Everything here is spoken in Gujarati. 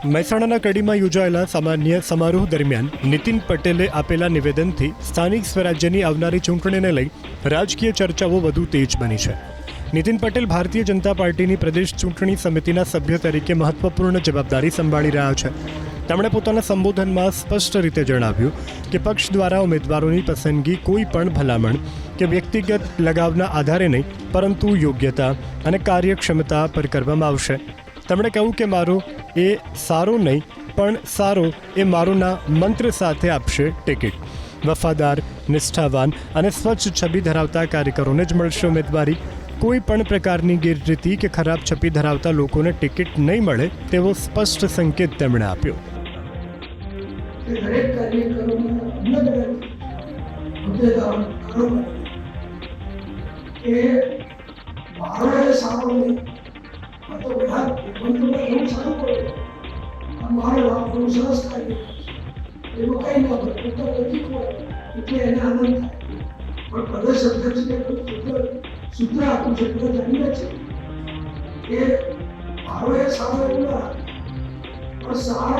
મહેસાણાના કડીમાં યોજાયેલા સામાન્ય સમારોહ દરમિયાન નીતિન પટેલે આપેલા નિવેદનથી સ્થાનિક સ્વરાજ્યની આવનારી ચૂંટણીને લઈ રાજકીય ચર્ચાઓ વધુ તેજ બની છે. નીતિન પટેલ ભારતીય જનતા પાર્ટીની પ્રદેશ ચૂંટણી સમિતિના સભ્ય તરીકે મહત્વપૂર્ણ જવાબદારી સંભાળી રહ્યા છે. તેમણે પોતાના સંબોધનમાં સ્પષ્ટ રીતે જણાવ્યું કે પક્ષ દ્વારા ઉમેદવારોની પસંદગી કોઈ પણ ભલામણ કે વ્યક્તિગત લગાવના આધારે નહીં, પરંતુ યોગ્યતા અને કાર્યક્ષમતા પર કરવામાં આવશે. તેમણે કહ્યું કે મારો એ સારો નહીં પણ સારો એ મારોના મંત્ર સાથે આપશે ટિકિટ. વફાદાર, નિષ્ઠાવાન અને સ્વચ્છ છબી ધરાવતા કાર્યકરોને જ મળશે ઉમેદવારી. કોઈ પણ પ્રકારની ગેરરીતિ કે ખરાબ છબી ધરાવતા લોકોને ટિકિટ નહીં મળે તેવો સ્પષ્ટ સંકેત તેમણે આપ્યો. દરેક કાર્યકરોને એ મારો એ સારો નહીં, તો બધા બંધુમાં એવું સારું પડે, મારો લાભ બહુ સરસ કાર્ય એમાં કંઈ ન હોય, તો નજીક હોય એટલે એને આનંદ થાય. પણ પ્રદેશ અધ્યક્ષને સૂત્ર આપું છે, બધા જાણીએ છે કે મારો એ સારો એવું ના, પણ સારો